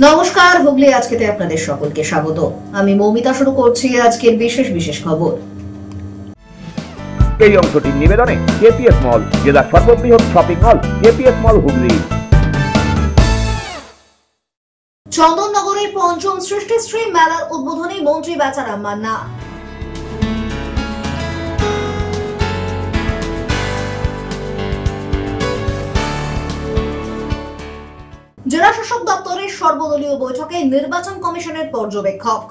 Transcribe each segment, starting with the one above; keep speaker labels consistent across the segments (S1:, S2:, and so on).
S1: নমস্কার, হুগলি আজকেতে আপনাদের সকলকে স্বাগত। আমি মৌমিতা শুরু করছি আজকের বিশেষ খবর।
S2: এই অংশটি নিবেদনে কেপিএস মল, জেলার সর্ববৃহৎ শপিং মল কেপিএস মল হুগলি।
S1: চন্দননগরের পঞ্চম সৃষ্টিশ্রী মেলার উদ্বোধনী মন্ত্রী বেচারাম মান্না। জেলা শাসক দপ্তরের সর্বদলীয় বৈঠকে নির্বাচন কমিশনের পর্যবেক্ষক।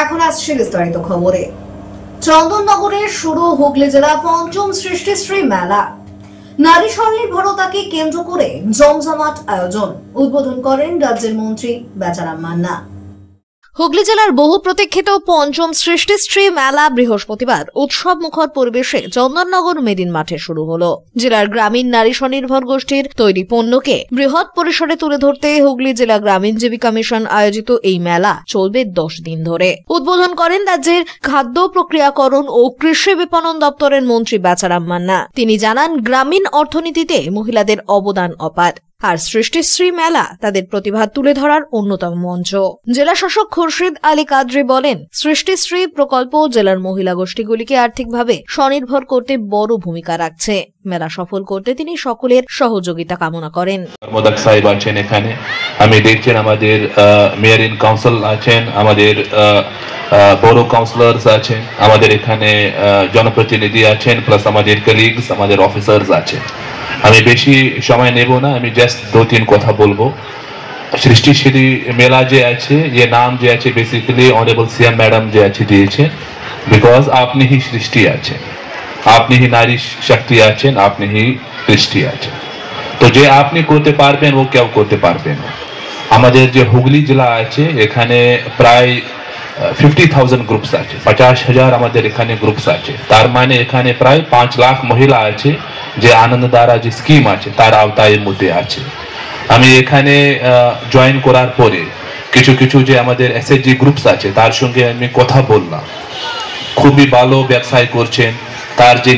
S1: এখন আসছে বিস্তারিত খবরে। চন্দননগরে শুরু হুগলি জেলা পঞ্চম সৃষ্টিশ্রী মেলা। নারী স্বনির্ভরতাকে কেন্দ্র করে জমজমাট আয়োজন। উদ্বোধন করেন রাজ্যের মন্ত্রী বেচারাম মান্না। হুগলি জেলার বহু প্রতীক্ষিত পঞ্চম সৃষ্টিশ্রী মেলা বৃহস্পতিবার উৎসব মুখর পরিবেশে চন্দননগর মেদিন মাঠে শুরু হলো। জেলার গ্রামীণ নারী স্বনির্ভর গোষ্ঠীর তৈরি পণ্যকে বৃহৎ পরিসরে তুলে ধরতে হুগলি জেলা গ্রামীণ জীবিকা মিশন আয়োজিত এই মেলা চলবে 10 দিন ধরে। উদ্বোধন করেন রাজ্যের খাদ্য প্রক্রিয়াকরণ ও কৃষি বিপণন দপ্তরের মন্ত্রী বেচারাম মান্না। তিনি জানান, গ্রামীণ অর্থনীতিতে মহিলাদের অবদান অপার, আর সৃষ্টিশ্রী মেলা তাদের প্রতিভা তুলে ধরার অন্যতম মঞ্চ। জেলা শাসক খুরশিদ আলী কাদরি বলেন, সৃষ্টিশ্রী প্রকল্প জেলার মহিলা গোষ্ঠীগুলিকে আর্থিকভাবে স্বনির্ভর করতে বড় ভূমিকা রাখছে। মেলা সফল করতে তিনি সকলের সহযোগিতা কামনা করেন।
S3: মোদাক সাহেব আছেন এখানে, আমি দেখছেন আমাদের মেয়র ইন কাউন্সিল আছেন, আমাদের বড় কাউন্সিলর্স আছেন, আমাদের এখানে জনপ্রতিনিধি আছেন, প্লাস আমাদের কলিগস, আমাদের অফিসার্স আছেন। আমি বেশি সময় নেব না, আমি জাস্ট 2-3 কথা বলবো। সৃষ্টিশ্রী মেলা যে আছে, ये नाम যে আছে বেসিক্যালি অনারেবল সিএম ম্যাডাম যে আছে দিয়েছেন, বিকজ আপনি হি সৃষ্টি আছেন, আপনি হি নারী শক্তি আছেন, আপনি হি সৃষ্টি আছেন। তো যে আপনি করতে পারবেন ও কেউ করতে পারবে না। আমাদের যে হুগলি জেলা আছে এখানে প্রায় 50,000 গ্রুপস আছে, 50,000 আমাদের এখানে গ্রুপস আছে। তার মানে এখানে প্রায় 5 লাখ মহিলা আছে যে আনন্দধারা যে স্কিম আছে তার আওতায় মধ্যে আছে। আমি এখানে জয়েন করার পরে কিছু যে আমাদের এসএসজি গ্রুপস আছে তার সঙ্গে আমি কথা বললাম, খুবই ভালো ব্যবসায় করছেন, তার যে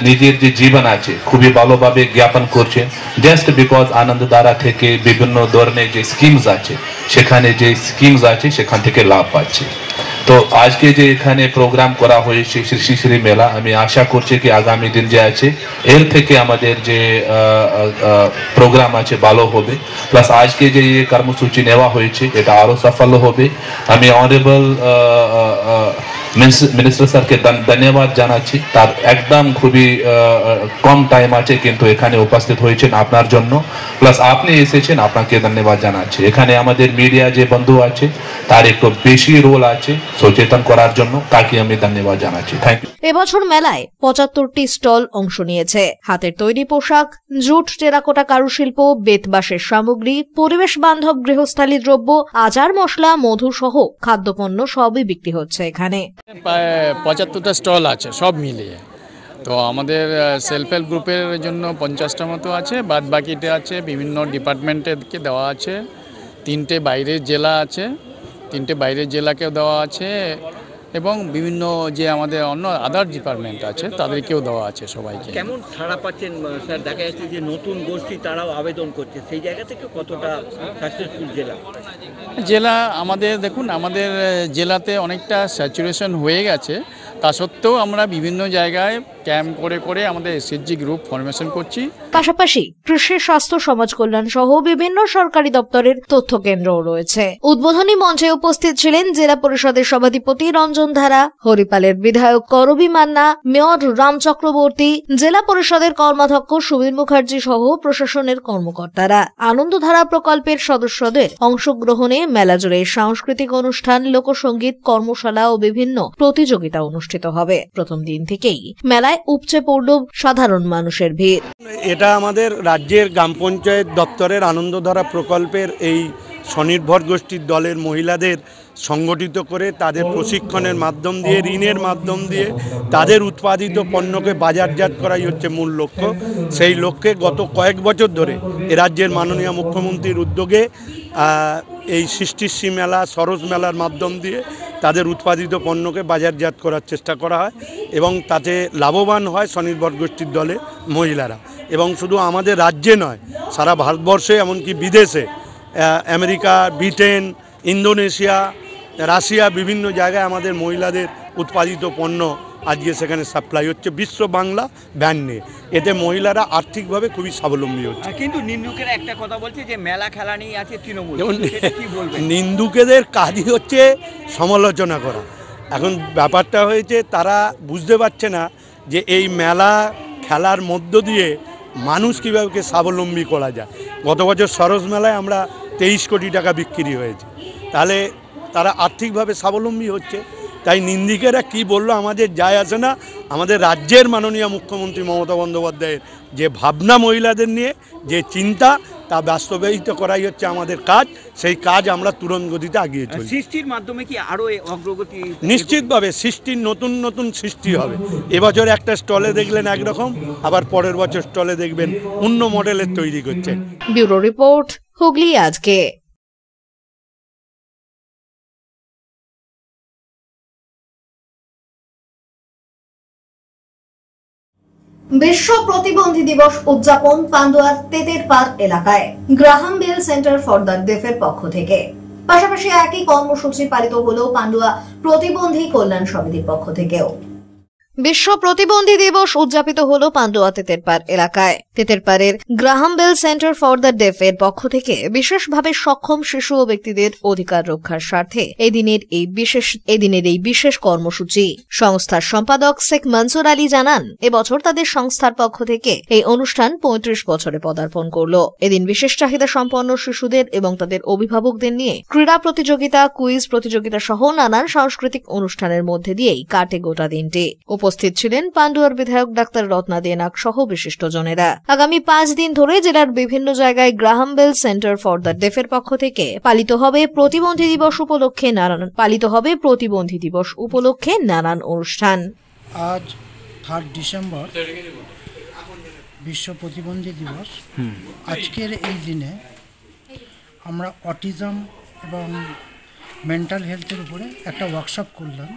S3: নিজের যে জীবন আছে খুবই ভালোভাবে জ্ঞাপন করছেন, জাস্ট বিকজ আনন্দধারা থেকে বিভিন্ন ধরনের যে স্কিমস আছে সেখানে যে স্কিমস আছে সেখান থেকে লাভ পাচ্ছে। তো আজকে যে এখানে প্রোগ্রাম করা হয়েছে সৃষ্টিশ্রী মেলা, আমি আশা করছি কি আগামী দিন যে আছে এর থেকে আমাদের যে প্রোগ্রাম আছে ভালো হবে, প্লাস আজকে যে কর্মসূচি নেওয়া হয়েছে এটা আরো সফল হবে। আমি অনারেবল মিনিস্টার স্যারকে ধন্যবাদ জানাচ্ছি, তার একদম খুবই কম টাইম আছে কিন্তু এখানে উপস্থিত হয়েছেন আপনার জন্য, প্লাস আপনি এসেছেন, আপনাকে ধন্যবাদ জানাচ্ছি। এখানে আমাদের মিডিয়া যে বন্ধু আছে তার একটু বেশি রোল আছে সচেতন করার জন্য, তাকে আমি ধন্যবাদ জানাচ্ছি। Thank you.
S1: এবছর মেলায় 75টি স্টল অংশ নিয়েছে। হাতের তৈরি পোশাক, জুট, টেরাকোটা কারুশিল্প, বেতবাঁশের সামগ্রী, পরিবেশ বান্ধব গৃহস্থালী দ্রব্য, আচার মশলা, মধু সহ খাদ্যপণ্য সবই বিক্রি হচ্ছে এখানে।
S4: প্রায় 75টা স্টল আছে সব মিলিয়ে। তো আমাদের সেলফ হেল্প গ্রুপের জন্য 50টা মতো আছে, বাদ বাকিটা আছে বিভিন্ন ডিপার্টমেন্টকে দেওয়া আছে। 3টে বাইরের জেলা আছে, 3টে বাইরের জেলাকেও দেওয়া আছে, এবং বিভিন্ন যে আমাদের অন্য আদার ডিপার্টমেন্ট আছে তাদেরকেও দেওয়া আছে সবাইকে।
S5: কেমন সাড়া পাচ্ছেন স্যার? দেখা যাচ্ছে যে নতুন গোষ্ঠী তারাও আবেদন করছে, সেই জায়গা থেকে কতটা সাকসেসফুল জেলা
S4: আমাদের দেখুন, আমাদের জেলাতে অনেকটা স্যাচুরেশন হয়ে গেছে, তা সত্ত্বেও আমরা বিভিন্ন জায়গায় ক্যাম্প করে আমাদের এসএসজি গ্রুপ ফরমেশন করছি।
S1: পাশাপাশি কৃষি, স্বাস্থ্য, সমাজ কল্যাণ সহ বিভিন্ন সরকারি দপ্তরের তথ্য কেন্দ্রও রয়েছে। উদ্বোধনী মঞ্চে উপস্থিত ছিলেন জেলা পরিষদের সভাধিপতি রঞ্জন ধারা, হরিপালের বিধায়ক করবী মান্না, মেয়র রাম চক্রবর্তী, জেলা পরিষদের কর্মাধ্যক্ষ সুবীর মুখার্জি সহ প্রশাসনের কর্মকর্তারা। আনন্দধারা প্রকল্পের সদস্যদের অংশগ্রহণে মেলা জুড়ে সাংস্কৃতিক অনুষ্ঠান, লোকসঙ্গীত, কর্মশালা ও বিভিন্ন প্রতিযোগিতা অনুষ্ঠিত হবে। প্রথম দিন থেকেই মেলায় উপচে পড়ল সাধারণ মানুষের ভিড়।
S6: এটা আমাদের রাজ্যের গ্রাম পঞ্চায়েত দপ্তরের আনন্দধারা প্রকল্পের এই স্বনির্ভর গোষ্ঠীর দলের মহিলাদের সংগঠিত করে তাদের প্রশিক্ষণের মাধ্যম দিয়ে, ঋণের মাধ্যম দিয়ে তাদের উৎপাদিত পণ্যকে বাজারজাত করাই হচ্ছে মূল লক্ষ্য। সেই লক্ষ্যে গত কয়েক বছর ধরে এ রাজ্যের মাননীয় মুখ্যমন্ত্রীর উদ্যোগে এই সৃষ্টিশ্রী মেলা, সরোজ মেলার মাধ্যম দিয়ে তাদের উৎপাদিত পণ্যকে বাজারজাত করার চেষ্টা করা হয় এবং তাতে লাভবান হয় স্বনির্ভর গোষ্ঠীর দলে মহিলারা। এবং শুধু আমাদের রাজ্যে নয়, সারা ভারতবর্ষে এমনকি বিদেশে আমেরিকা, ব্রিটেন, ইন্দোনেশিয়া, রাশিয়া বিভিন্ন জায়গায় আমাদের মহিলাদের উৎপাদিত পণ্য আজকে সেখানে সাপ্লাই হচ্ছে বিশ্ব বাংলা ব্যান্ড নিয়ে। এতে মহিলারা আর্থিকভাবে খুবই স্বাবলম্বী হচ্ছে।
S5: কিন্তু নিন্দুকেরা একটা কথা বলছে যে মেলা খেলা নিয়ে আছে তৃণমূল, কি বলবেন?
S6: নিন্দুকেদের কাজই হচ্ছে সমালোচনা করা। এখন ব্যাপারটা হয়েছে তারা বুঝতে পারছে না যে এই মেলা খেলার মধ্য দিয়ে মানুষ কীভাবে স্বাবলম্বী করা যায়। গত বছর সরস মেলায় আমরা 23 কোটি টাকা বিক্রি হয়েছে, তাহলে তারা আর্থিকভাবে স্বাবলম্বী হচ্ছে। তাই নিন্দিকেরা কি বললো আমাদের যায় আসে না। আমাদের রাজ্যের মাননীয় মুখ্যমন্ত্রী মমতা বন্দ্যোপাধ্যায়ের যে ভাবনা মহিলাদের নিয়ে, যে চিন্তা, তা বাস্তবায়িত করাই হচ্ছে আমাদের কাজ। সেই কাজ আমরা তুরন্ত গতিতে এগিয়ে চলি।
S5: সৃষ্টির মাধ্যমে কি আরও অগ্রগতি?
S6: নিশ্চিতভাবে সৃষ্টির নতুন নতুন সৃষ্টি হবে। এবছর একটা স্টলে দেখলেন একরকম, আবার পরের বছর স্টলে দেখবেন অন্য মডেলের তৈরি করছেন।
S1: ব্যুরো রিপোর্ট, হুগলি আজকে। বিশ্ব প্রতিবন্ধী দিবস উদযাপন পান্ডুয়ার তেতেরপাড় এলাকায় Graham Bell Centre for the ডেফের পক্ষ থেকে। পাশাপাশি একই কর্মসূচি পালিত হলো পান্ডুয়া প্রতিবন্ধী কল্যাণ সমিতির পক্ষ থেকেও। বিশ্ব প্রতিবন্ধী দিবস উদযাপিত হলো পান্ডুয়া তেতেরপাড় এলাকায়। তেতেরপাড়ের Graham Bell Centre for the deaf এর পক্ষ থেকে বিশেষভাবে সক্ষম শিশু ও ব্যক্তিদের অধিকার রক্ষার স্বার্থে এদিনের এই বিশেষ কর্মসূচি। সংস্থার সম্পাদক শেখ মনসুর আলী জানান, এবছর তাদের সংস্থার পক্ষ থেকে এই অনুষ্ঠান 35 বছরে পদার্পণ করল। এদিন বিশেষ চাহিদা সম্পন্ন শিশুদের এবং তাদের অভিভাবকদের নিয়ে ক্রীড়া প্রতিযোগিতা, কুইজ প্রতিযোগিতা সহ নানান সাংস্কৃতিক অনুষ্ঠানের মধ্যে দিয়েই কাটে গোটা দিনটি। উপস্থিত ছিলেন পান্ডুয়ার বিধায়ক ডাক্তার রত্না দে নাগ সহ বিশিষ্টজনেরা। আগামী 5 দিন ধরে জেলার বিভিন্ন জায়গায় Graham Bell Centre for the ডেফের পক্ষ থেকে পালিত হবে প্রতিবন্ধী দিবস উপলক্ষে নানান অনুষ্ঠান।
S7: আজ 3 ডিসেম্বর বিশ্ব প্রতিবন্ধী দিবস। আজকের এই দিনে আমরা অটিজম এবং মেন্টাল হেলথের উপরে একটা ওয়ার্কশপ করলাম।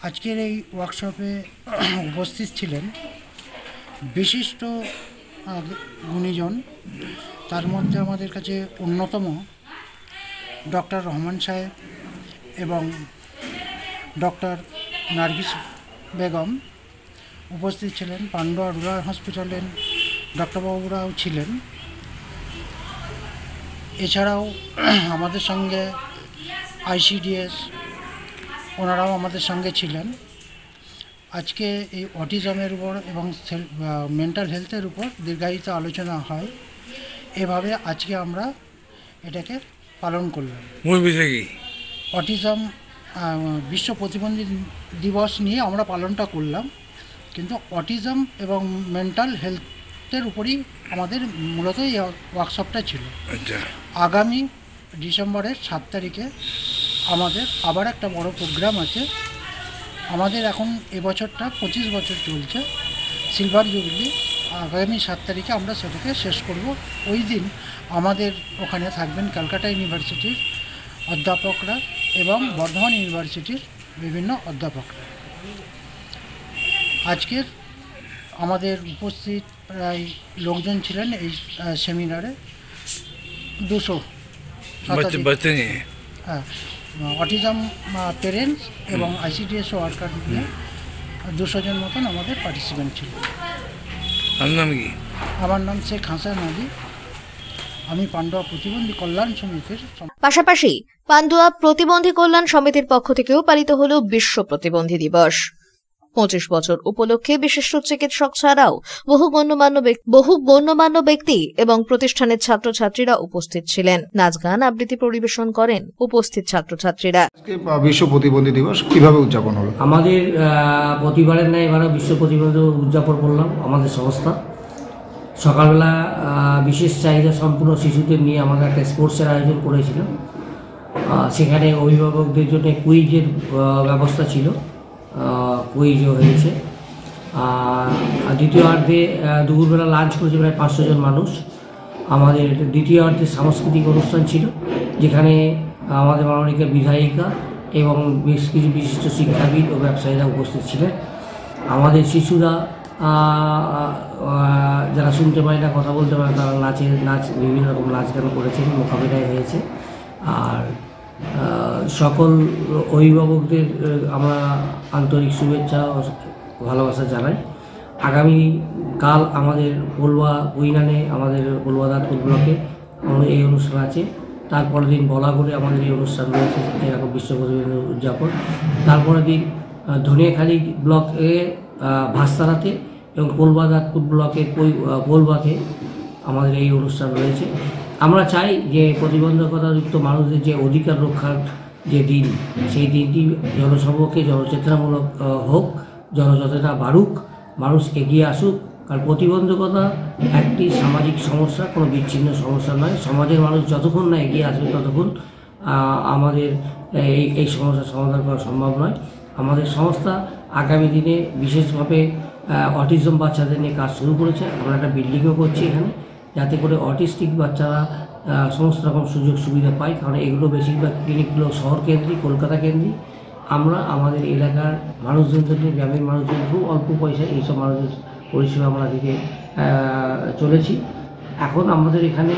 S7: আজকের এই ওয়ার্কশপে উপস্থিত ছিলেন বিশিষ্ট গুণীজন। তার মধ্যে আমাদের কাছে অন্যতম ডক্টর রহমান সাহেব এবং ডক্টর নার্গিস বেগম উপস্থিত ছিলেন। পান্ডুয়া রুরাল হসপিটালের ডক্টরবাবুরাও ছিলেন। এছাড়াও আমাদের সঙ্গে ICDS ওনারাও আমাদের সঙ্গে ছিলেন। আজকে এই অটিজমের উপর এবং মেন্টাল হেলথের উপর দীর্ঘায়িত আলোচনা হয়। এভাবে আজকে আমরা এটাকে পালন করলাম। অটিজম বিশ্ব প্রতিবন্ধী দিবস নিয়ে আমরা পালনটা করলাম, কিন্তু অটিজম এবং মেন্টাল হেলথের উপরই আমাদের মূলত এই ওয়ার্কশপটা ছিল। আগামী ডিসেম্বরের 7 তারিখে আমাদের আবার একটা বড় প্রোগ্রাম আছে। আমাদের এখন এবছরটা 25 বছর চলছে, সিলভার জুবলি। আগামী 7 তারিখে আমরা সেটাকে শেষ করব। ওই দিন আমাদের ওখানে থাকবেন ক্যালকাটা ইউনিভার্সিটির অধ্যাপকরা এবং বর্ধমান ইউনিভার্সিটির বিভিন্ন অধ্যাপকরা। আজকের আমাদের উপস্থিত প্রায় লোকজন ছিলেন এই সেমিনারে 200। হ্যাঁ, অটিজম পেরেন্টস এবং ICDS ওয়ার্কার নিয়ে 200 জন মতন আমাদের পার্টিসিপেন্ট ছিল। আমার নাম শেখ হাসান আলী। আমি পান্ডুয়া প্রতিবন্ধী কল্যাণ সমিতির।
S1: পাশাপাশি পান্ডুয়া প্রতিবন্ধী কল্যাণ সমিতির পক্ষ থেকেও পালিত হল বিশ্ব প্রতিবন্ধী দিবস। 25 বছর উপলক্ষে বিশিষ্ট চিকিৎসক ছাড়াও বহু গণ্যমান্য ব্যক্তি এবং প্রতিষ্ঠানের ছাত্রছাত্রীরা উপস্থিত ছিলেন। নাচ গান আবৃত্তি পরিবেশন করেন উপস্থিত ছাত্রছাত্রীরা।
S8: বিশ্ব প্রতিবন্ধী দিবস কিভাবে উদযাপন হলো?
S9: আমাদের প্রতিবারের ন্যায় এবারও বিশ্ব প্রতিবন্ধী উদযাপন করলাম। আমাদের সংস্থা সকালবেলা বিশেষ চাহিদা সম্পূর্ণ শিশুদের নিয়ে আমাদের একটা স্পোর্টসের আয়োজন করেছিলাম। সেখানে অভিভাবকদের জন্য কুইজের ব্যবস্থা ছিল, কুইজও হয়েছে। দ্বিতীয়ার্ধে দুপুরবেলা লাঞ্চ করেছে প্রায় 500 জন মানুষ। আমাদের দ্বিতীয়ার্ধে সাংস্কৃতিক অনুষ্ঠান ছিল, যেখানে আমাদের মাননীয় বিধায়িকা এবং বেশ কিছু বিশিষ্ট শিক্ষাবিদ ও ব্যবসায়ীরা উপস্থিত ছিলেন। আমাদের শিশুরা যারা শুনতে পায় না, কথা বলতে পারে, তারা বিভিন্ন রকম নাচ গান করেছেন, মোকাবিলায় হয়েছে। আর সকল অভিভাবকদের আমরা আন্তরিক শুভেচ্ছা ও ভালোবাসা জানাই। আগামীকাল আমাদের পলুয়া উইনানে, আমাদের পলুয়া দাঁতপুর ব্লকে আমাদের এই অনুষ্ঠান আছে। তারপরের দিন বলাগড়ে আমাদের এই অনুষ্ঠান রয়েছে, এরকম বিশ্ব প্রতিবন্ধী উদযাপন। তারপরের দিন ধনিয়াখালী ব্লকে ভাস্তারাতে এবং পলুয়া দাঁতপুর ব্লকের পোলবাতে আমাদের এই অনুষ্ঠান রয়েছে। আমরা চাই যে প্রতিবন্ধকতাযুক্ত মানুষদের যে অধিকার রক্ষার যে দিন, সেই দিনটি জনসমক্ষে জনচেতনামূলক হোক, জনচেতনা বাড়ুক, মানুষ এগিয়ে আসুক। কারণ প্রতিবন্ধকতা একটি সামাজিক সমস্যা, কোনো বিচ্ছিন্ন সমস্যা নয়। সমাজের মানুষ যতক্ষণ না এগিয়ে আসবে ততক্ষণ আমাদের এই সমস্যার সমাধান করা সম্ভব নয়। আমাদের সংস্থা আগামী দিনে বিশেষভাবে অটিজম বাচ্চাদের নিয়ে কাজ শুরু করেছে। আমরা একটা বিল্ডিংও করছি এখানে, যাতে করে অটিস্টিক বাচ্চারা সমস্ত রকম সুযোগ সুবিধা পায়। কারণ এগুলো বেশিরভাগ ক্লিনিকগুলো শহর কেন্দ্রিক, কলকাতা কেন্দ্রিক। আমরা আমাদের এলাকার মানুষজন থেকে, গ্রামের মানুষজন খুব অল্প পয়সায় এইসব মানুষদের পরিষেবা আমরা দিতে চলেছি। এখন আমাদের এখানে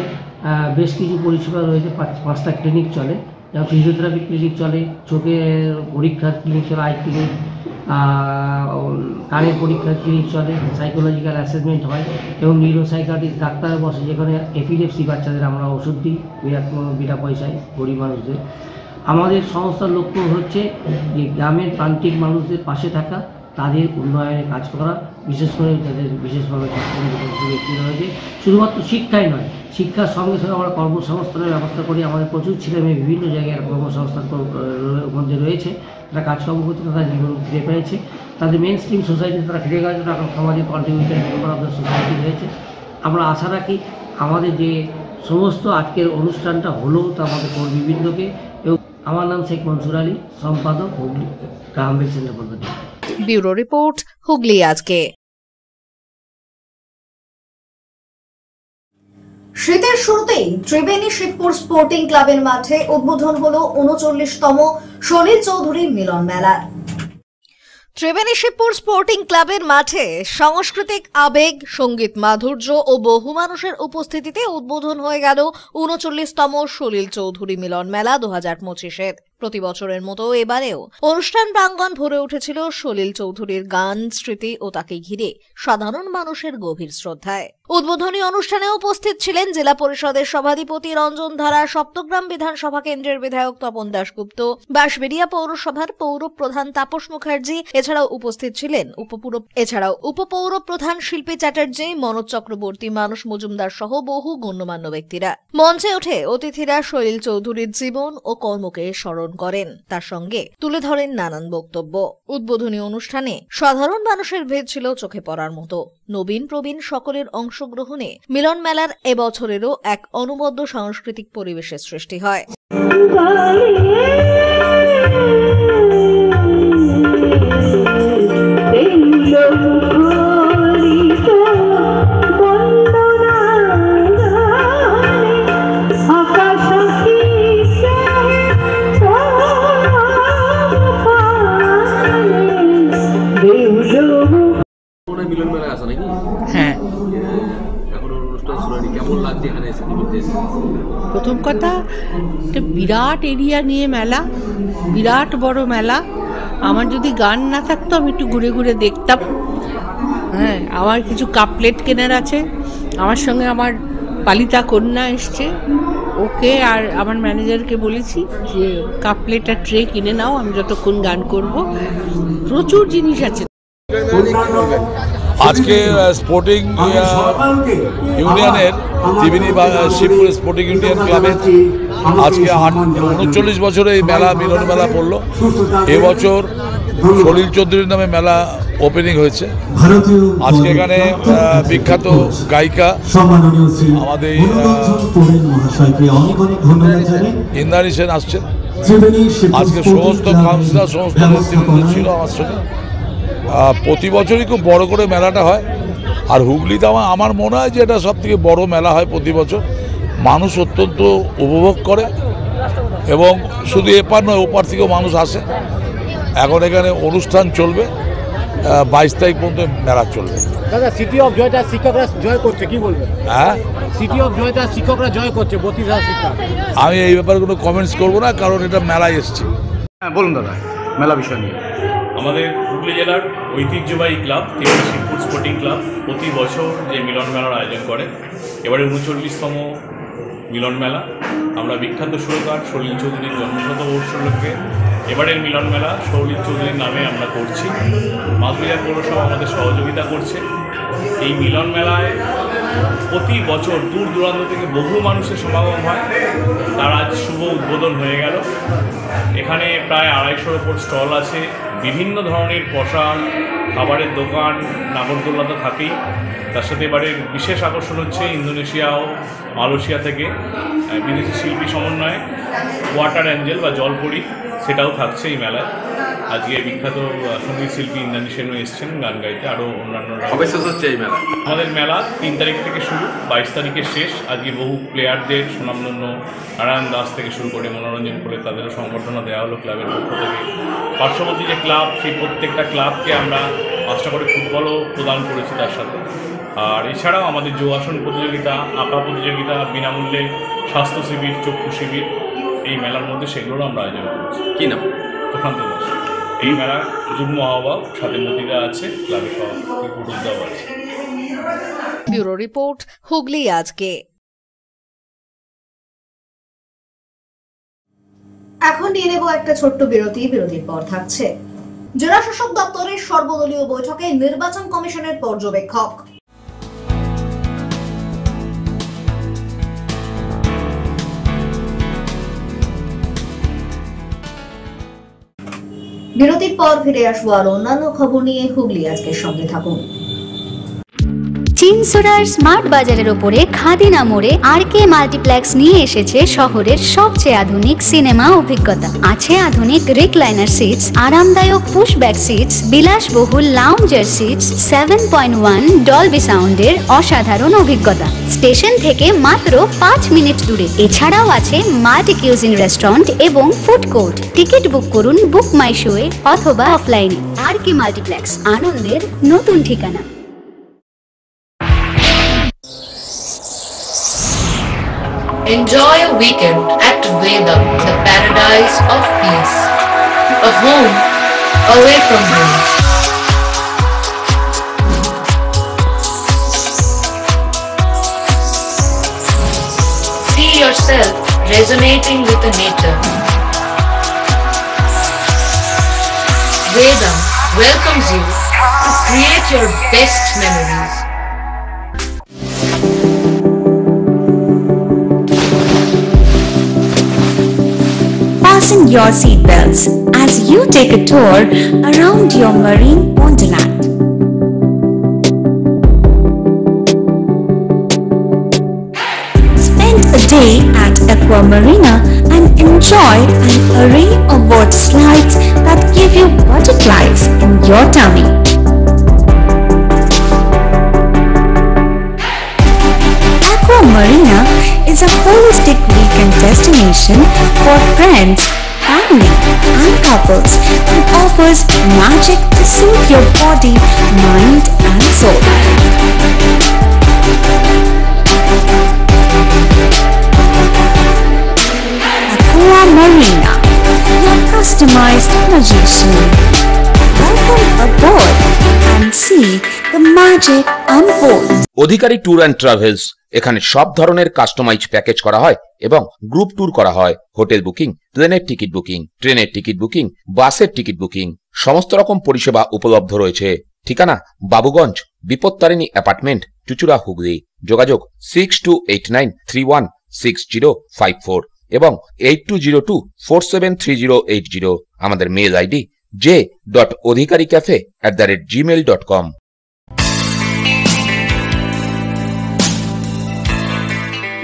S9: বেশ কিছু পরিষেবা রয়েছে, 5টা ক্লিনিক চলে, যেমন ফিজিওথেরাপি ক্লিনিক চলে, চোখের পরীক্ষার ক্লিনিক চলে, আই ক্লিনিক, কানের পরীক্ষার ক্লিনিক চলে, সাইকোলজিক্যাল অ্যাসেসমেন্ট হয় এবং নিউরোসাইকাট্রিস্ট ডাক্তার বসে, যেখানে এপিলেপসি বাচ্চাদের আমরা ওষুধ দিই বিনা পয়সায় গরিব মানুষদের। আমাদের সংস্থার লক্ষ্য হচ্ছে যে গ্রামের প্রান্তিক মানুষদের পাশে থাকা, তাদের উন্নয়নে কাজ করা, বিশেষ করে যাদের বিশেষভাবে ব্যক্তিরা রয়েছে। শুধুমাত্র শিক্ষাই নয়, শিক্ষার সঙ্গে সঙ্গে আমরা কর্মসংস্থানের ব্যবস্থা করি। আমাদের প্রচুর ছেলেমেয়ে বিভিন্ন জায়গায় কর্মসংস্থান মধ্যে রয়েছে, তারা কাজকর্ম করতে তারা জীবন ফিরে পেয়েছে, তাদের মেন স্ট্রিম সোসাইটিতে তারা ফিরে গেছে, এখন সমাজে contributor member of the society হয়েছে। আমরা আশা রাখি আমাদের যে সমস্ত আজকের অনুষ্ঠানটা হলো তা আমাদের কর্মীবৃন্দকে। এবং আমার নাম শেখ মনসুর আলী, সম্পাদক, হুগলি গ্রামীণ সেন্টার পদ্ধতি।
S1: ব্যুরো রিপোর্ট, হুগলি আজকে। শীতের শুরুতেই ত্রিবেণী শিবপুর স্পোর্টিং ক্লাবের মাঠে উদ্বোধন হলো 39তম সলিল চৌধুরী মিলন মেলার। ত্রিবেণী শিবপুর স্পোর্টিং ক্লাবের মাঠে সাংস্কৃতিক আবেগ, সঙ্গীত মাধুর্য ও বহু মানুষের উপস্থিতিতে উদ্বোধন হয়ে গেল 39তম সলিল চৌধুরী মিলন মেলা 2025-এর। প্রতি বছরের মতো এবারেও অনুষ্ঠান প্রাঙ্গণ ভরে উঠেছিল সলিল চৌধুরীর গান, স্মৃতি ও তাকে ঘিরে সাধারণ মানুষের গভীর শ্রদ্ধায়। উদ্বোধনী অনুষ্ঠানে উপস্থিত ছিলেন জেলা পরিষদের সভাধিপতি রঞ্জন ধারা, সপ্তগ্রাম বিধানসভা কেন্দ্রের বিধায়ক তপন দাশগুপ্ত, বাঁশবেড়িয়া পৌরসভার পৌর প্রধান তাপস মুখার্জি। এছাড়াও উপস্থিত ছিলেন উপপৌর প্রধান শিল্পী চ্যাটার্জি, মনোজ চক্রবর্তী, মানস মজুমদার সহ বহু গণ্যমান্য ব্যক্তিরা। মঞ্চে ওঠে অতিথিরা সলিল চৌধুরীর জীবন ও কর্মকে স্মরণ করেন, তার সঙ্গে তুলে ধরেন নানান বক্তব্য। উদ্বোধনী অনুষ্ঠানে সাধারণ মানুষের ভিড় ছিল চোখে পড়ার মতো। নবীন প্রবীণ সকলের অংশগ্রহণে মিলন মেলার এবছরেরও এক অনবদ্য সাংস্কৃতিক পরিবেশের সৃষ্টি হয়।
S10: হ্যাঁ, প্রথম কথা একটা বিরাট এরিয়া নিয়ে মেলা, বিরাট বড় মেলা। আমার যদি গান না থাকতো আমি একটু ঘুরে ঘুরে দেখতাম। হ্যাঁ, আমার কিছু কাপ প্লেট কেনার আছে, আমার সঙ্গে আমার পালিতা কন্যা এসছে, ওকে আর আমার ম্যানেজারকে বলেছি যে কাপ প্লেট আর ট্রে কিনে নাও, আমি যতক্ষণ গান করব। প্রচুর জিনিস আছে।
S11: আজকে স্পোর্টিং ইউনিয়নের ত্রিবেণী শিবপুর স্পোর্টিং ইউনিয়ন ক্লাবের আজকে 39 বছরে এই মেলা, মিলন মেলা পড়লো। এবছর সলিল চৌধুরীর নামে মেলা ওপেনিং হয়েছে। আজকে এখানে বিখ্যাত গায়িকা আমাদের ইন্দ্রাণী সেন আসছেন। আজকে সমস্ত কাউন্সিলর, সমস্ত নেতৃবৃন্দ ছিল আমার সঙ্গে। প্রতি বছরই খুব বড় করে মেলাটা হয়। আর হুগলিতে আমার মনে হয় যে এটা সব থেকে বড় মেলা হয় প্রতি বছর। মানুষ অত্যন্ত উপভোগ করে এবং শুধু এপার নয় ওপার থেকেও মানুষ আসে। এখন এখানে অনুষ্ঠান চলবে, 22 তারিখ পর্যন্ত মেলা চলবে।
S12: দাদা, সিটি অফ জয়টা শিক্ষকরা জয় করছে, কি বলবেন?
S11: হ্যাঁ,
S12: সিটি অফ জয়টা শিক্ষকরা জয় করছে 32,000 শিক্ষক।
S11: আমি এই ব্যাপারে কোনো কমেন্টস করবো না, কারণ এটা মেলায় এসছে।
S8: হ্যাঁ বলুন দাদা, মেলা বিষয় নিয়ে।
S13: আমাদের হুগলি জেলার ঐতিহ্যবাহী ক্লাব শিবপুর স্পোর্টিং ক্লাব প্রতি বছর যে মিলন মেলার আয়োজন করে, এবারে 39তম মিলন মেলা। আমরা বিখ্যাত সুরকার সলিল চৌধুরীর জন্মশতবর্ষ উপলক্ষে এবারের মিলন মেলা সলিল চৌধুরীর নামে আমরা করছি। মাছবাজার পৌরসভা আমাদের সহযোগিতা করছে। এই মিলন মেলায় প্রতি বছর দূর দূরান্ত থেকে বহু মানুষের সমাগম হয়। তার আজ শুভ উদ্বোধন হয়ে গেল। এখানে প্রায় 250-র ওপর স্টল আছে। বিভিন্ন ধরনের পোশাক, খাবারের দোকান, নাগরদোল্লা তো থাকেই। তার সাথে এবারের বিশেষ আকর্ষণ হচ্ছে ইন্দোনেশিয়া ও মালয়েশিয়া থেকে বিদেশি শিল্পী সমন্বয়ে ওয়াটার অ্যাঞ্জেল বা জলপরি, সেটাও থাকছে এই মেলায়। আজকে বিখ্যাত সঙ্গীত শিল্পী ইন্দ্রাণী সেনও এসছেন গান গাইতে, আরও অন্যান্যরা।
S14: কবে শেষ হচ্ছে এই মেলা?
S13: আমাদের মেলা 3 তারিখ থেকে শুরু, 22 তারিখে শেষ। আজকে বহু প্লেয়ারদের সুনামধন্য নারায়ণ দাস থেকে শুরু করে মনোরঞ্জন করে তাদেরও সংবর্ধনা দেওয়া হলো ক্লাবের পক্ষ থেকে। পার্শ্ববর্তী যে ক্লাব, সেই প্রত্যেকটা ক্লাবকে আমরা 5টা করে ফুটবলও প্রদান করেছি তার সাথে। আর এছাড়াও আমাদের যোগাসন প্রতিযোগিতা, আঁকা প্রতিযোগিতা, বিনামূল্যে স্বাস্থ্য শিবির, চক্ষু শিবির এই মেলার মধ্যে সেগুলোরও আমরা আয়োজন করেছি।
S14: কী নাম?
S13: প্রশান্ত দাস। এই মেলার যুগ্ম আহ্বায়ক, সাথে মতিরা আছে, ক্লাবের সভাপতি পুরুষদাও আছে।
S1: ব্যুরো রিপোর্ট, হুগলি আজকে। এখন নিয়ে নেব একটা ছোট্ট বিরতি। বিরতির পর থাকছে জেলা শাসক দপ্তরের সর্বদলীয় বৈঠকে নির্বাচন কমিশনের পর্যবেক্ষক। বিরতির পর ফিরে আসবো আর অন্যান্য খবর নিয়ে। হুগলি আজকের সঙ্গে থাকুন।
S15: চিনসোরার স্মার্ট বাজারের উপরে খাদিনা মোড়ে আরকে মাল্টিপ্লেক্স নিয়ে এসেছে শহরের সবচেয়ে আধুনিক সিনেমা অভিজ্ঞতা। আছে আধুনিক রিক্লাইনার সিটস, আরামদায়ক পুশব্যাক সিটস, বিলাসবহুল লাউঞ্জার সিটস, 7.1 ডলবি সাউন্ডের অসাধারণ অভিজ্ঞতা। স্টেশন থেকে মাত্র 5 মিনিট দূরে। এছাড়াও আছে মাল্টি কিউজিন রেস্টুরেন্ট এবং ফুড কোর্ট। টিকিট বুক করুন বুক মাই শোয়ে অথবা অফলাইনে। আরকে মাল্টিপ্লেক্স, আনন্দের নতুন ঠিকানা।
S16: Enjoy a weekend at Vedam, the paradise of peace. A home away from home. See yourself resonating with the nature. Vedam welcomes you to create your best memories.
S17: Fasten your seatbelts as you take a tour around your marine wonderland. Spend a day at Aqua Marina and enjoy an array of water slides that give you butterflies in your tummy. Aqua Marina is a holistic weekend destination for friends, family and couples and offers magic to soothe your body, mind and soul. Aqua Marina, your customized magician. Welcome aboard and see the magic unfold.
S2: Adhikari tour and travels, এখানে সব ধরনের customise package করা হয় এবং group tour করা হয়। Hotel booking, প্লেনের ticket booking, ট্রেনের টিকিট বুকিং, বাসের টিকিট বুকিং, সমস্ত রকম পরিষেবা উপলব্ধ রয়েছে। ঠিকানা বাবুগঞ্জ, বিপত্তারিণী অ্যাপার্টমেন্ট, চুচুড়া, হুগলি। যোগাযোগ 6289316054 এবং 8202473080। আমাদের মেল আইডি j.odhikaricafe@gmail.com।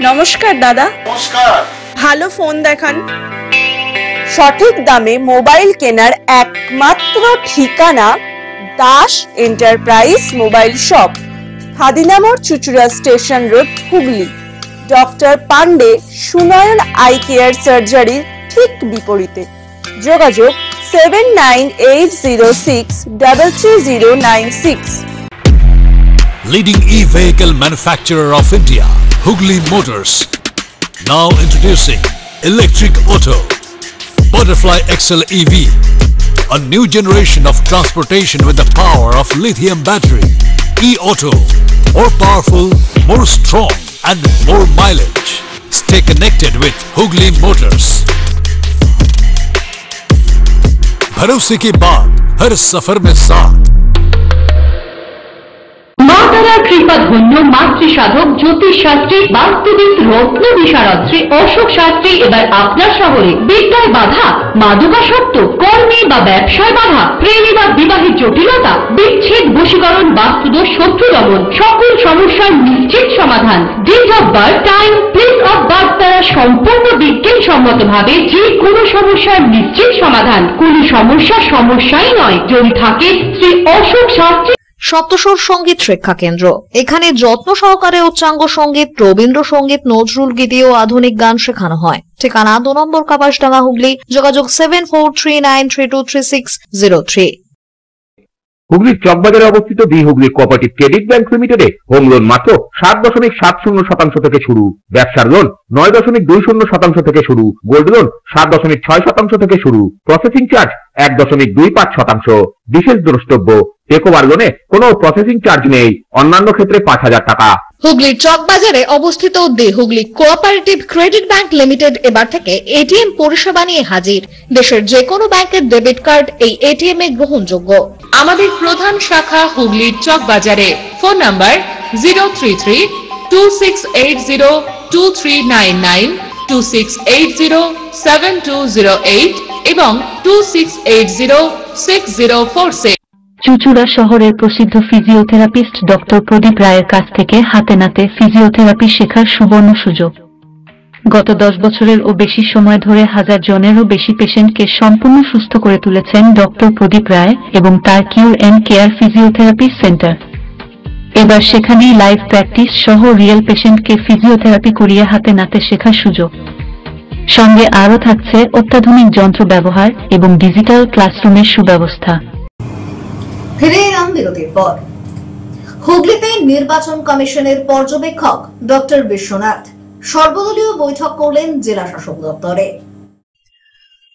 S18: নমস্কার দাদা।
S19: নমস্কার।
S18: ভালো ফোন দেখান। সঠিক দামে মোবাইল কেনার একমাত্র ঠিকানা Das enterprise mobile shop, Khadina মোড়, Chuchura station road, Hooghly. Doctor Pandey Sunayan eye care সার্জারির ঠিক বিপরীতে। যোগাযোগ 7980633096।
S14: Leading e-vehicle manufacturer of India, Hooghly Motors. Now introducing Electric Auto, Butterfly XL EV, a new generation of transportation with the power of lithium battery. E-Auto, more powerful, more strong and more mileage. Stay connected with Hooghly Motors. भरोसे की बात हर सफर में साथ।
S19: মাতারা কৃপা ধন্য মাতৃ সাধক জ্যোতিষ শাস্ত্রী বাস্তুবিদ রত্ন বিশারদ অশোক শাস্ত্রী এবার আপনার শহরে। বিদ্যায় বাধা, মাদকাসক্ত, কর্মে বা ব্যবসায় বাধা, প্রেমী বা বিবাহের জটিলতা, বিচ্ছেদ, বশীকরণ, বাস্তুদোষ, শত্রু দমন, সকল সমস্যার নিশ্চিত সমাধান। Date of birth, time, place of birth দ্বারা সম্পূর্ণ বিজ্ঞানসম্মত ভাবে যে কোনো সমস্যার নিশ্চিত সমাধান। কোন সমস্যাই নয় যদি থাকে শ্রী অশোক শাস্ত্রী।
S1: সপ্তস্বর সঙ্গীত শিক্ষা কেন্দ্র। এখানে যত্ন সহকারে উচ্চাঙ্গ সঙ্গীত, রবীন্দ্রসঙ্গীত, নজরুল গীতি ও আধুনিক গান শেখানো হয়। ঠিকানা 2 নম্বর কাপাসডাঙ্গা, হুগলি। যোগাযোগ 7439323603।
S20: হুগলির চকবাজারে অবস্থিত the Hooghly cooperative credit bank লিমিটেডে হোম লোন মাত্র 7.70% থেকে শুরু, ব্যবসার লোন 9.20% থেকে শুরু, গোল্ড লোন 7.6% থেকে শুরু, প্রসেসিং চার্জ 1.25%। বিশেষ দ্রষ্টব্য, টেকওভার লোনে কোনো প্রসেসিং চার্জ নেই, অন্যান্য ক্ষেত্রে 5,000 টাকা।
S1: হুগলির চকবাজারে অবস্থিত the Hooghly cooperative credit bank limited এবার থেকে এটিএম পরিষেবা নিয়ে হাজির। দেশের যে কোনো ব্যাংকের ডেবিট কার্ড এই এটিএম এ গ্রহণযোগ্য।
S16: আমাদের প্রধান শাখা হুগলির চকবাজারে। ফোন নাম্বার 033-2680-2399, 2680-7208 এবং 2680-6046।
S21: চুচুড়া শহরের প্রসিদ্ধ ফিজিওথেরাপিস্ট ডক্টর প্রদীপ রায়ের কাছ থেকে হাতে নাতে ফিজিওথেরাপি শেখার সুবর্ণ সুযোগ। গত 10 বছরেরও বেশি সময় ধরে 1000 জনেরও বেশি পেশেন্টকে সম্পূর্ণ সুস্থ করে তুলেছেন ডক্টর প্রদীপ রায় এবং তার কিউর এন্ড কেয়ার ফিজিওথেরাপি সেন্টার। এবার সেখানেই লাইভ প্র্যাকটিস সহ রিয়েল পেশেন্টকে ফিজিওথেরাপি করিয়ে হাতে নাতে শেখার সুযোগ। সঙ্গে আরও থাকছে অত্যাধুনিক যন্ত্র ব্যবহার এবং ডিজিটাল ক্লাসরুমের সুব্যবস্থা।
S1: ফিরে এলাম বিরতির পর। হুগলিতে নির্বাচন কমিশনের পর্যবেক্ষক ডক্টর বিশ্বনাথ সর্বদলীয় বৈঠক করলেন জেলা শাসক দপ্তরে।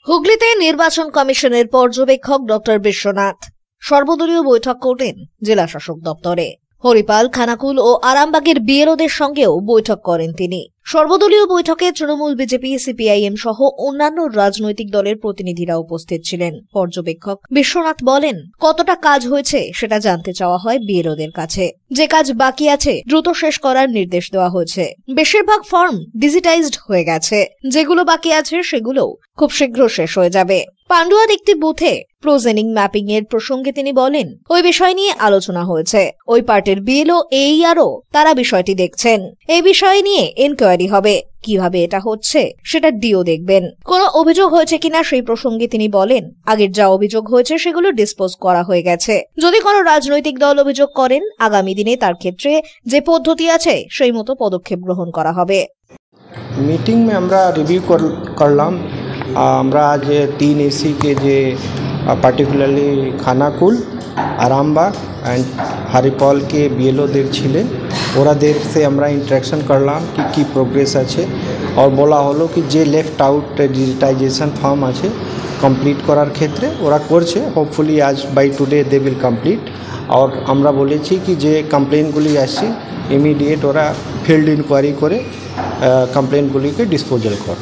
S1: হুগলিতে নির্বাচন কমিশনের পর্যবেক্ষক ডক্টর বিশ্বনাথ সর্বদলীয় বৈঠক করলেন জেলা শাসক দপ্তরে। হরিপাল, খানাকুল ও আরামবাগের বিএলওদের সঙ্গেও বৈঠক করেন তিনি। সর্বদলীয় বৈঠকে তৃণমূল, বিজেপি, সিপিআইএম সহ অন্যান্য রাজনৈতিক দলের প্রতিনিধিরা উপস্থিত ছিলেন। পর্যবেক্ষক বিশ্বনাথ বলেন, কতটা কাজ হয়েছে সেটা জানতে চাওয়া হয় বিএলওদের কাছে। যে কাজ বাকি আছে দ্রুত শেষ করার নির্দেশ দেওয়া হয়েছে। বেশিরভাগ ফর্ম ডিজিটাইজড হয়ে গেছে, যেগুলো বাকি আছে সেগুলো খুব শীঘ্র শেষ হয়ে যাবে। পান্ডুয়ার একটি বুথে প্রোজেনিং ম্যাপিং এর প্রসঙ্গে তিনি বলেন, ওই বিষয় নিয়ে আলোচনা হয়েছে। ওই পার্টির বিএলও এইআরও তারা বিষয়টি দেখছেন। এই বিষয় নিয়ে এনকোয়ারি হবে। কিভাবে এটা হচ্ছে সেটা ডিও দেখবেন। কোনো অভিযোগ হয়েছে কিনা সেই প্রসঙ্গে তিনি বলেন, আগের যা অভিযোগ হয়েছে সেগুলো ডিসপোজ করা হয়ে গেছে। যদি কোনো রাজনৈতিক দল অভিযোগ করেন, আগামী দিনে তার ক্ষেত্রে যে পদ্ধতি আছে সেই মতো পদক্ষেপ গ্রহণ করা হবে।
S22: मीटिंग में हमरा रिव्यू करलाम। আমরা যে 3 এসি কে যে পার্টিকুলারলি খানাকুল, আরামবাগ অ্যান্ড হরিপাল কে বিএলওদের ছিলেন, ওরাদের সে আমরা ইন্টারাকশন করলাম কি প্রোগ্রেস আছে। আর বলা হলো কি যে লেফট আউট ডিজিটাইজেশন ফর্ম আছে কমপ্লিট করার ক্ষেত্রে ওরা করছে। হোপফুলি আজ by today they will complete. আর আমরা বলেছি কি যে কমপ্লেনগুলি আসছে ইমিডিয়েট ওরা ফিল্ড ইনকোয়ারি করে কমপ্লেনগুলিকে ডিসপোজাল কর।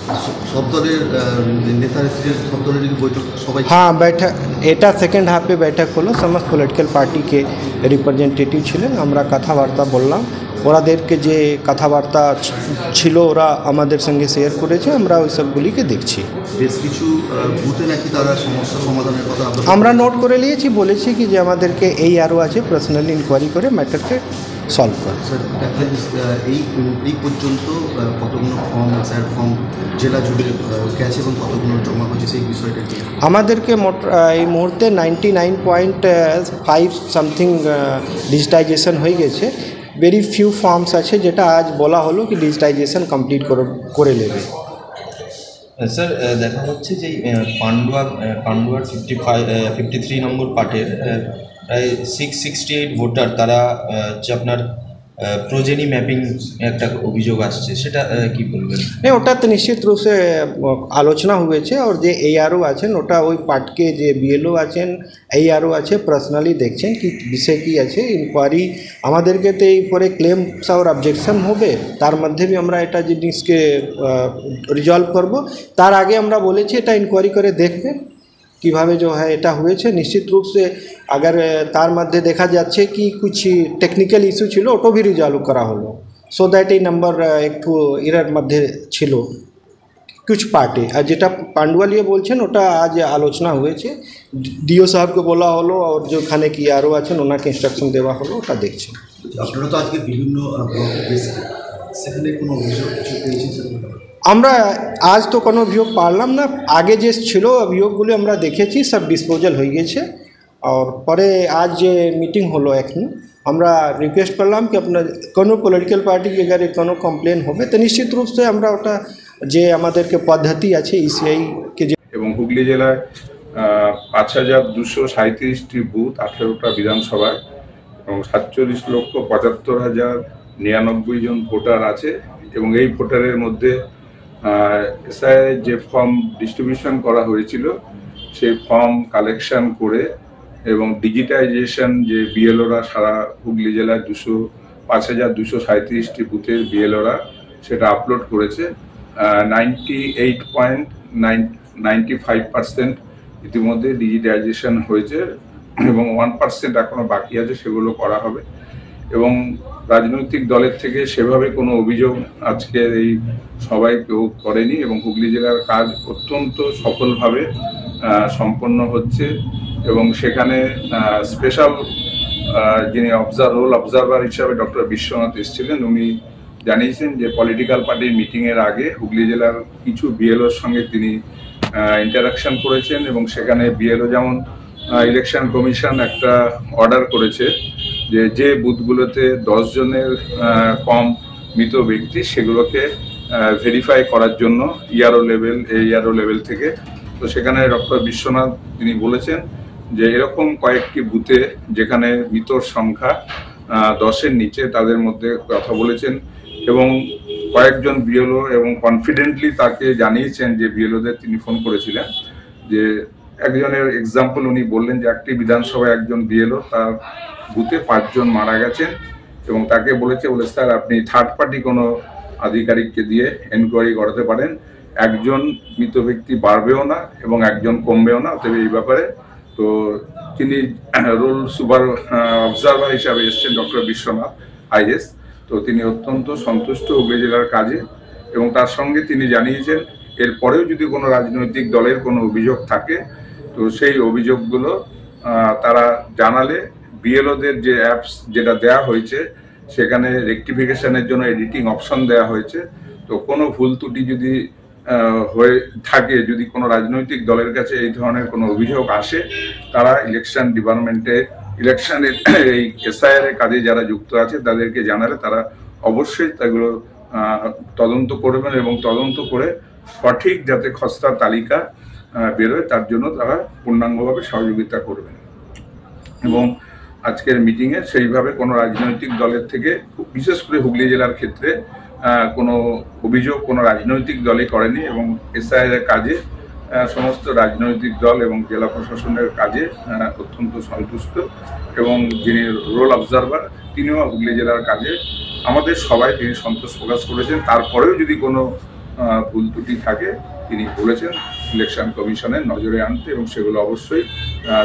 S22: हाँ बैठक এটা সেকেন্ড হাফে बैठक হলো। সমস্ত পলিটিক্যাল পার্টিকে রিপ্রেজেন্টেটিভ ছিলেন। আমরা কথাবার্তা বললাম। ওরাদেরকে যে কথাবার্তা ছিল ওরা আমাদের সঙ্গে শেয়ার করেছে। আমরা ওই সবগুলিকে দেখছি। বেশ কিছু বুথে নাকি তারা সমস্যা সমাধানের কথা আমরা নোট করে নিয়েছি। বলেছি কি যে আমাদেরকে এই আরও আছে পার্সোনালি ইনকোয়ারি করে ম্যাটারকে সলভ করে। স্যার এই পর্যন্ত কতগুলো ফর্ম স্যার ফর্ম জেলা জুড়ে গেছে এবং কতগুলো জমা হয়েছে সেই বিষয়টা আমাদেরকে এই মুহূর্তে 99.5 সামথিং ডিজিটাইজেশন হয়ে গেছে। ভেরি ফিউ ফর্মস আছে যেটা আজ বলা হলো কি ডিজিটাইজেশন কমপ্লিট করে নেবে।
S3: স্যার দেখা যাচ্ছে যে পান্ডুয়ার 53 নম্বর পার্টের প্রায় 668 ভোটার তারা হচ্ছে আপনার প্রোজেনি ম্যাপিং একটা অভিযোগ আসছে, সেটা কি বলবেন?
S22: नहीं, ওটা তো নিশ্চিত रूप से আলোচনা হয়েছে। আর যে ARO আছেন ওটা ওই পার্টকে যে BLO আছেন ARO আছে পার্সোনালি দেখছেন কি বিষয় কি আছে ইনকোয়ারি আমাদেরকে তো এই পরে ক্লেমস আর অবজেকশন হবে তার মধ্যে আমরা এটা জিনিসকে রিজলভ করব। তার আগে আমরা বলেছি এটা ইনকোয়ারি করে দেখবেন কিভাবে जो है এটা হয়েছে। নিশ্চিত रूप से अगर তার মধ্যে দেখা যাচ্ছে কি कुछ টেকনিক্যাল ইস্যু ছিল ওটা भी রিজলভ করা হলো সো দ্যাট এই নাম্বার একটু এরর মধ্যে ছিল कुछ পার্টি। আর যেটা পান্ডুয়ালিয়ে বলছেন ওটা আজ আলোচনা হয়েছে, ডিও সাহেবকে বলা হলো আর যেখানে কি আরও আছেন ওনাকে ইনস্ট্রাকশন দেওয়া হলো, ওটা দেখছেন।
S4: আপনারা তো আজকে বিভিন্ন ব্লকে গেছেন, সেখানে কোনো অভিযোগ কিছু পেয়েছেন?
S22: আমরা আজ তো কোনো অভিযোগ পারলাম না, আগে যে ছিল অভিযোগগুলো আমরা দেখেছি সব ডিসপোজাল হয়ে গেছে। আর পরে আজ যে মিটিং হলো এখন আমরা রিকোয়েস্ট করলাম কি আপনার কোনো পলিটিক্যাল পার্টি अगर কোনো কমপ্লেন হবে তো নিশ্চিত रूप से আমরা ওটা যে আমাদেরকে পদ্ধতি আছে ইসিআই কে
S23: এবং হুগলি জেলায় ৫,২৩৭টি বুথ 18টা বিধানসভায় এবং ৪৭,৭৫,০৯৯ জন ভোটার আছে এবং এই ভোটারের মধ্যে এসআই যে ফর্ম ডিস্ট্রিবিউশন করা হয়েছিল সেই ফর্ম কালেকশন করে এবং ডিজিটাইজেশন যে বিএলওরা সারা হুগলি জেলায় ৫,২৩৭টি বুথের বিএলওরা সেটা আপলোড করেছে। 98.95% ইতিমধ্যে ডিজিটাইজেশন হয়েছে এবং 1% এখনো বাকি আছে, সেগুলো করা হবে। এবং রাজনৈতিক দলের থেকে সেভাবে কোনো অভিযোগ আজকে এই সবাই কেউ করেনি এবং হুগলি জেলার কাজ অত্যন্ত সফলভাবে সম্পন্ন হচ্ছে এবং সেখানে স্পেশাল যিনি রোল অবজারভার হিসাবে ডক্টর বিশ্বনাথ এসেছিলেন, উনি জানিয়েছেন যে পলিটিক্যাল পার্টির মিটিংয়ের আগে হুগলি জেলার কিছু বিএলওর সঙ্গে তিনি ইন্টারাকশন করেছেন এবং সেখানে বিএলও যেমন ইলেকশন কমিশন একটা অর্ডার করেছে যে বুথগুলোতে 10 জনের কম মৃত ব্যক্তি সেগুলোকে ভেরিফাই করার জন্য ইআরও লেভেল থেকে। তো সেখানে ডক্টর বিশ্বনাথ তিনি বলেছেন যে এরকম কয়েকটি বুথে যেখানে মৃতর সংখ্যা 10-এর নিচে তাদের মধ্যে কথা বলেছেন এবং কয়েকজন বিএলও এবং কনফিডেন্টলি তাকে জানিয়েছেন যে বিএলওদের তিনি ফোন করেছিলেন যে একজনের এক্সাম্পল উনি বললেন যে একটি বিধানসভায় একজন বিএলও তার বুথে 5 জন মারা গেছেন এবং তাকে বলে স্যার আপনি থার্ড পার্টি কোনো আধিকারিককে দিয়ে এনকোয়ারি করাতে পারেন, একজন মৃত ব্যক্তি বাড়বেও না এবং একজন কমবেও না। তবে এই ব্যাপারে তো তিনি রোল অবজারভার হিসাবে এসছেন ডক্টর বিশ্বনাথ আইএস, তো তিনি অত্যন্ত সন্তুষ্ট হুগলি জেলার কাজে এবং তার সঙ্গে তিনি জানিয়েছেন এরপরেও যদি কোনো রাজনৈতিক দলের কোনো অভিযোগ থাকে তো সেই অভিযোগগুলো তারা জানালে বিএলওদের যে অ্যাপস যেটা দেয়া হয়েছে সেখানে রেকটিফিকেশনের জন্য এডিটিং অপশন দেওয়া হয়েছে। তো কোনো ভুল ত্রুটি যদি হয়ে থাকে, যদি কোনো রাজনৈতিক দলের কাছে এই ধরনের কোনো অভিযোগ আসে, তারা ইলেকশন ডিপার্টমেন্টে ইলেকশনের এই এসআইআর এর কাজে যারা যুক্ত আছে তাদেরকে জানালে তারা অবশ্যই তাগুলো তদন্ত করবেন এবং তদন্ত করে সঠিক যাতে খসড়া তালিকা বেরোয় তার জন্য তারা পূর্ণাঙ্গভাবে সহযোগিতা করবেন। এবং আজকের মিটিংয়ে সেইভাবে কোনো রাজনৈতিক দলের থেকে, বিশেষ করে হুগলি জেলার ক্ষেত্রে কোনো অভিযোগ কোনো রাজনৈতিক দলই করেনি এবং এসআইআর এর কাজে সমস্ত রাজনৈতিক দল এবং জেলা প্রশাসনের কাজে অত্যন্ত সন্তুষ্ট এবং যিনি রোল অবজারভার তিনিও হুগলি জেলার কাজে আমাদের সবাই তিনি সন্তোষ প্রকাশ করেছেন। তারপরেও যদি কোনো ভুল ত্রুটি থাকে তিনি বলেছেন ইলেকশন কমিশনের নজরে আনতে এবং সেগুলো অবশ্যই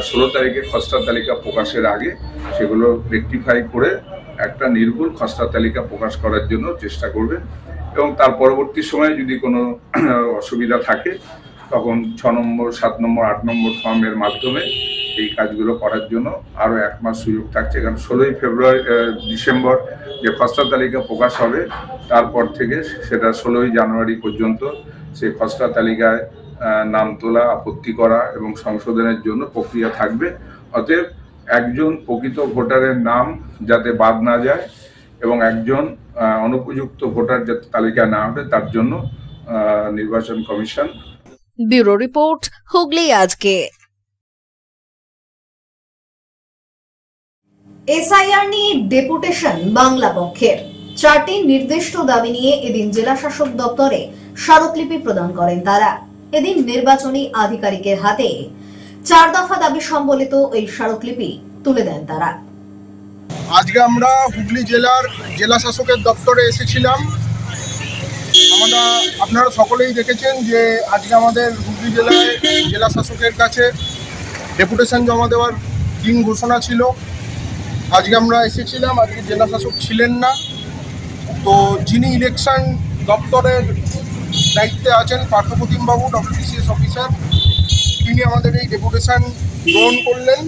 S23: 16 তারিখে খসড়া তালিকা প্রকাশের আগে সেগুলো রেকটিফাই করে একটা নির্ভুল খসড়া তালিকা প্রকাশ করার জন্য চেষ্টা করবেন এবং তার পরবর্তী সময়ে যদি কোনো অসুবিধা থাকে তখন 6 নম্বর 7 নম্বর 8 নম্বর ফর্মের মাধ্যমে এই কাজগুলো করার জন্য আরও 1 মাস সুযোগ থাকছে। কারণ 16ই ডিসেম্বর যে খসড়া তালিকা প্রকাশ হবে তারপর থেকে সেটা 16ই জানুয়ারি পর্যন্ত সেই খসড়া তালিকায় নাম তোলা, আপত্তি করা এবং সংশোধনের জন্য প্রক্রিয়া থাকবে। অতএব একজন প্রকৃত ভোটারের নাম যাতে বাদ না যায় এবং একজন অনুপযুক্ত ভোটার যাতে তালিকায় না ওঠে তার জন্য নির্বাচন কমিশন।
S1: ব্যুরো রিপোর্ট, হুগলি আজকে। এসআইআর নিয়ে ডেপুটেশন বাংলা পক্ষের। 4টি নির্দিষ্ট দাবি নিয়ে এদিন জেলা শাসক দপ্তরে স্মারকলিপি প্রদান করেন তারা। এদিন নির্বাচনী আধিকারিকের হাতে 4 দফা দাবি সম্বলিত এই স্মারকলিপি তুলে দেন তারা।
S5: আজকে আমরা হুগলি জেলার জেলা শাসকের দপ্তরে এসেছিলাম। আপনারা সকলেই দেখেছেন যে আজকে আমাদের হুগলি জেলায় জেলা শাসকের কাছে ডেপুটেশন জমা দেওয়ার দিন ঘোষণা ছিল। আজকে আমরা এসেছিলাম, আজকে জেলা শাসক ছিলেন না, তো যিনি ইলেকশন দপ্তরের দায়িত্বে আছেন পার্থপ্রতিমবাবু, WBCS অফিসার, তিনি আমাদের এই ডেপুটেশন গ্রহণ করলেন।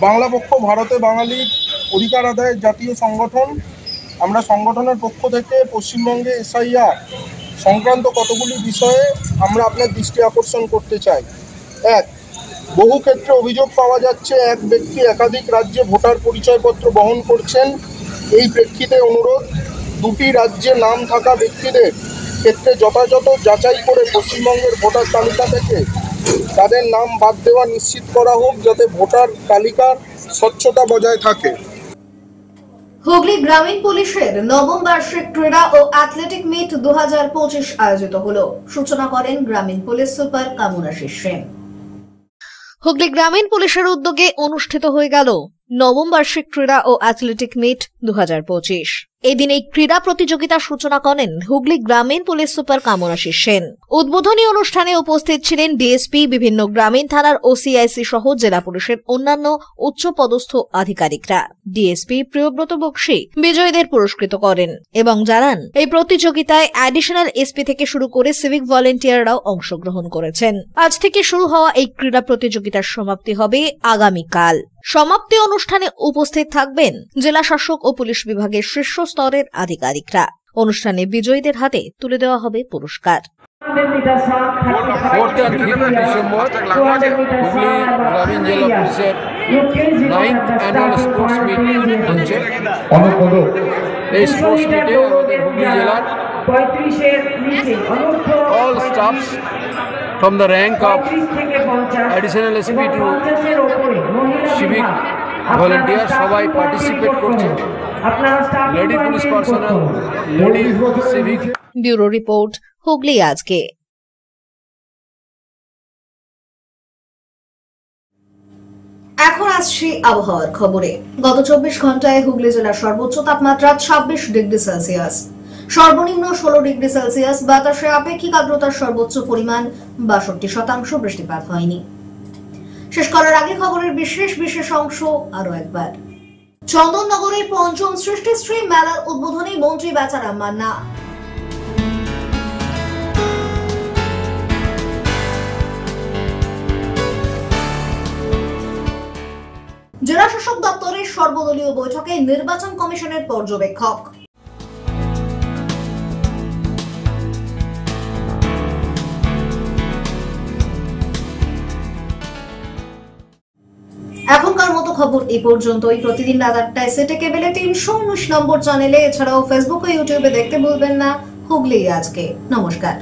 S5: বাংলা পক্ষ ভারতে বাঙালির অধিকার আদায়ের জাতীয় সংগঠন। আমরা সংগঠনের পক্ষ থেকে পশ্চিমবঙ্গে এসআইআর সংক্রান্ত কতগুলি বিষয়ে আমরা আপনার দৃষ্টি আকর্ষণ করতে চাই। 1, বহু ক্ষেত্রে অভিযোগ পাওয়া যাচ্ছে এক ব্যক্তি একাধিক রাজ্যে ভোটার পরিচয়পত্র বহন করছেন। এই প্রেক্ষিতে অনুরোধ, 2টি রাজ্যে নাম থাকা ব্যক্তিদের ক্ষেত্রে যথাযথ যাচাই করে পশ্চিমবঙ্গের ভোটার তালিকা থেকে তাদের নাম বাদ দেওয়া নিশ্চিত করা হোক, যাতে ভোটার তালিকার স্বচ্ছতা বজায় থাকে।
S1: হুগলি গ্রামীণ পুলিশের নবম বার্ষিক ক্রীড়া ও অ্যাথলেটিক মিট 2025 আয়োজিত হলো। সূচনা করেন গ্রামীণ পুলিশ সুপার কামুনাশিস সেন। হুগলি গ্রামীণ পুলিশের উদ্যোগে অনুষ্ঠিত হয়ে গেল নবম বার্ষিক ক্রীড়া ও অ্যাথলেটিক মিট 2025। এদিন এই ক্রীড়া প্রতিযোগিতার সূচনা করেন হুগলি গ্রামীণ পুলিশ সুপার কামুনাশিস সেন। উদ্বোধনী অনুষ্ঠানে উপস্থিত ছিলেন ডিএসপি, বিভিন্ন গ্রামীণ থানার ওসিআইসি সহ জেলা পুলিশের অন্যান্য উচ্চ পদস্থ আধিকারিকরা। ডিএসপি প্রিয়ব্রত বক্সী বিজয়ীদের পুরস্কৃত করেন এবং জানান এই প্রতিযোগিতায় অ্যাডিশনাল এসপি থেকে শুরু করে সিভিক ভলেন্টিয়াররাও অংশগ্রহণ করেছেন। আজ থেকে শুরু হওয়া এই ক্রীড়া প্রতিযোগিতার সমাপ্তি হবে আগামীকাল। সমাপ্তি অনুষ্ঠানে উপস্থিত থাকবেন জেলা শাসক ও পুলিশ বিভাগের শীর্ষ স্তরের আধিকারিকরা। অনুষ্ঠানে বিজয়ীদের হাতে তুলে দেওয়া হবে পুরস্কার।
S6: 4th and 5th December Hooghly গ্রামীণ জেলা পুলিশের 9th অ্যানুয়াল স্পোর্টস মিট হচ্ছে। এই স্পোর্টস মিটে আমাদের হুগলি জেলার all staffs from the rank of additional SP to civic volunteer সবাই পার্টিসিপেট করছে। Lady police personnel, lady civic.
S1: Bureau report, Hooghly আজকে। এখন আসছি আবহাওয়ার খবরে। গত 24 ঘন্টায় হুগলি জেলার সর্বোচ্চ তাপমাত্রা 26 ডিগ্রি সেলসিয়াস, সর্বনিম্ন 16 ডিগ্রি সেলসিয়াস। বাতাসে আপেক্ষিক আর্দ্রতার সর্বোচ্চ পরিমাণ 62%। বৃষ্টিপাত হয়নি। শেষ করার আগে খবরের বিশেষ অংশ আরো একবার। চন্দননগরের 5ম সৃষ্টিশ্রী মেলার উদ্বোধনী মন্ত্রী বেচারাম মান্না। জেলা শাসক দপ্তরের সর্বদলীয় বৈঠকে নির্বাচন কমিশনের পর্যবেক্ষক। এখনকার মতো খবর এই পর্যন্তই। প্রতিদিন রাত 8টায় সিটি কেবলে 319 নম্বর চ্যানেলে, এছাড়াও ফেসবুক ও ইউটিউবে দেখতে ভুলবেন না হুগলি আজকে। নমস্কার।